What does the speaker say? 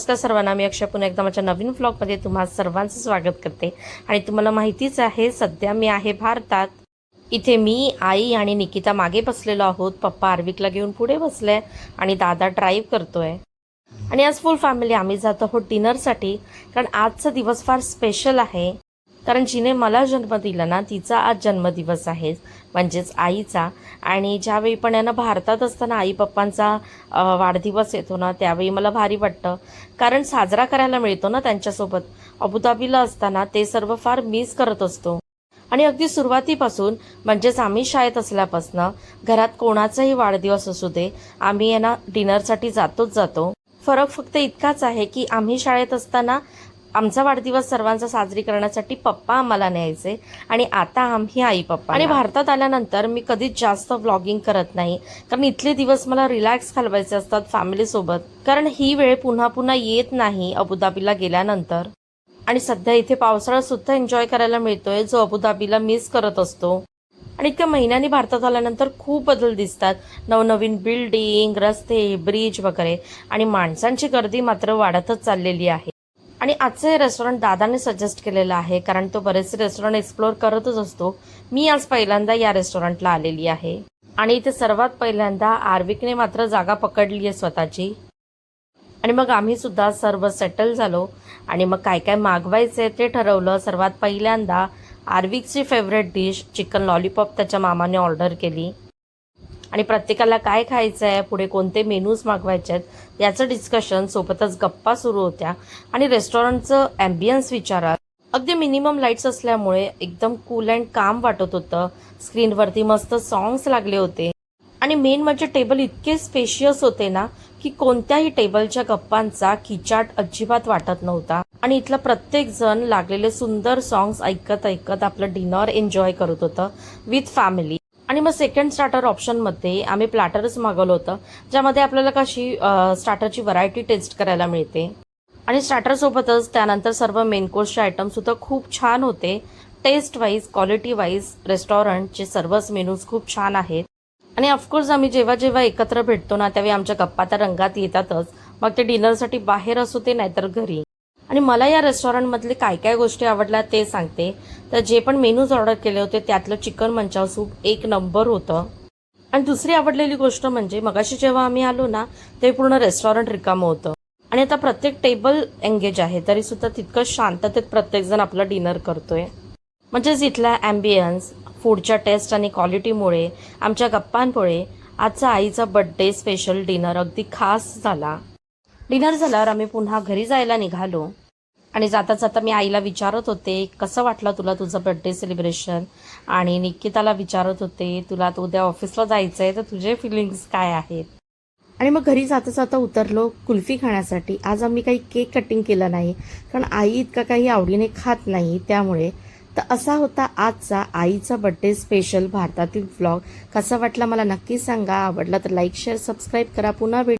नमस्कार सर्वांना, मी अक्षय पुन्हा एकदा माझ्या नवीन व्लॉगमध्ये तुम्हा सर्वांचं स्वागत करते। आणि तुम्हाला माहितीच आहे सध्या मी आहे भारतात। इथे मी, आई आणि निकिता मागे बसलेलो आहोत। पप्पा आर्विकला घेऊन पुढे बसले आणि दादा ड्राईव्ह करतोय। आणि आज फुल फॅमिली आम्ही जातो आहोत डिनरसाठी, कारण आजचा दिवस फार स्पेशल आहे। कारण जिने मला जन्म दिला ना, तिचा आज जन्मदिवस आहे, म्हणजेच आईचा। आणि ज्यावेळी पण आहे ना भारतात असताना आई पप्पांचा वाढदिवस येतो ना, त्यावेळी मला भारी वाटतं, कारण साजरा करायला मिळतो ना त्यांच्यासोबत। अबुधाबीला असताना ते सर्व फार मिस करत असतो। आणि अगदी सुरुवातीपासून म्हणजेच आम्ही शाळेत असल्यापासून घरात कोणाचाही वाढदिवस असू दे, आम्ही आहे ना डिनरसाठी जातोच जातो। फरक फक्त इतकाच आहे की आम्ही शाळेत असताना आमचा वाढदिवस सर्वांचा साजरी करण्यासाठी पप्पा आम्हाला न्यायचे, आणि आता आम्ही आई पप्पा। आणि भारतात आल्यानंतर मी कधीच जास्त व्लॉगिंग करत नाही, कारण इथले दिवस मला रिलॅक्स घालवायचे असतात फॅमिलीसोबत, कारण ही वेळ पुन्हा पुन्हा येत नाही अबुधाबीला गेल्यानंतर। आणि सध्या इथे पावसाळा सुद्धा एन्जॉय करायला मिळतोय, जो अबुधाबीला मिस करत असतो। आणि इतक्या महिन्यांनी भारतात आल्यानंतर खूप बदल दिसतात, नवनवीन बिल्डिंग, रस्ते, ब्रिज वगैरे, आणि माणसांची गर्दी मात्र वाढतच चाललेली आहे। आणि आजचं हे रेस्टॉरंट दादाने सजेस्ट केलेलं आहे, कारण तो बरेचसे रेस्टॉरंट एक्सप्लोर करतच असतो। मी आज पहिल्यांदा या रेस्टॉरंटला आलेली आहे, आणि इथे सर्वात पहिल्यांदा आर्विकने मात्र जागा पकडली आहे स्वतःची। आणि मग आम्ही सुद्धा सर्व सेटल झालो, आणि मग काय काय मागवायचे ते ठरवलं। सर्वात पहिल्यांदा आर्विकची फेवरेट डिश चिकन लॉलीपॉप त्याच्या मामाने ऑर्डर केली, आणि प्रत्येकाला काय खायचं आहे, पुढे कोणते मेनूज मागवायचे आहेत याचं डिस्कशन, सोबतच गप्पा सुरू होत्या। आणि रेस्टॉरंटचं ॲम्बियन्स विचारात, अगदी मिनिमम लाईट्स असल्यामुळे एकदम कूल अँड काम वाटत होतं। स्क्रीनवरती मस्त सॉंग्स लागले होते, आणि मेन म्हणजे टेबल इतके स्पेशियस होते ना की कोणत्याही टेबलच्या गप्पांचा खिचाट अजिबात वाटत नव्हता। आणि इथला प्रत्येक जण लागलेले सुंदर सॉंग्स ऐकत ऐकत आपलं डिनर एन्जॉय करत होतं विथ फॅमिली। आणि मग सेकंड स्टार्टर ऑप्शनमध्ये आम्ही प्लॅटरच मागवलं होतं, ज्यामध्ये आपल्याला कशी स्टार्टरची व्हरायटी टेस्ट करायला मिळते। आणि स्टार्टरसोबतच त्यानंतर सर्व मेन कोर्सचे आयटमसुद्धा खूप छान होते। टेस्ट वाईज, क्वालिटी वाईज रेस्टॉरंटचे सर्वच मेनूज खूप छान आहेत। आणि ऑफकोर्स आम्ही जेव्हा जेव्हा एकत्र भेटतो ना, त्यावेळी आमच्या गप्पा तर रंगात येतातच, मग ते डिनरसाठी बाहेर असू ते नाहीतर घरी। आणि मला या रेस्टॉरंटमधले काय काय गोष्टी आवडल्या ते सांगते। तर जे पण मेनूज ऑर्डर केले होते त्यातलं चिकन मंचाव सूप एक नंबर होतं। आणि दुसरी आवडलेली गोष्ट म्हणजे मगाशी जेव्हा आम्ही आलो ना, ते पूर्ण रेस्टॉरंट रिकामं होतं, आणि आता प्रत्येक टेबल एंगेज आहे, तरी सुद्धा तितकं शांततेत प्रत्येकजण आपला डिनर करतोय। म्हणजेच इथला ॲम्बियन्स, फूडच्या टेस्ट आणि क्वालिटीमुळे, आमच्या गप्पांमुळे आजचा आईचा बर्थडे स्पेशल डिनर अगदी खास झाला। डिनर झाल्यावर आम्ही पुन्हा घरी जायला निघालो, आणि जाता जाता मी आईला विचारत होते, कसं वाटलं तुला तुझं बर्थडे सेलिब्रेशन? आणि निकिताला विचारत होते, तुला आता उद्या ऑफिसला जायचं आहे, तर तुझे फिलिंग्स काय आहेत? आणि मग घरी जाता जाता उतरलो कुल्फी खाण्यासाठी। आज आम्ही काही केक कटिंग केलं नाही, कारण आई इतका काही आवडीने खात नाही, त्यामुळे। तर असा होता आजचा आईचा बर्थडे स्पेशल भारतातील व्लॉग। कसा वाटला मला नक्की सांगा, आवडला तर लाईक, शेअर, सबस्क्राईब करा। पुन्हा भेट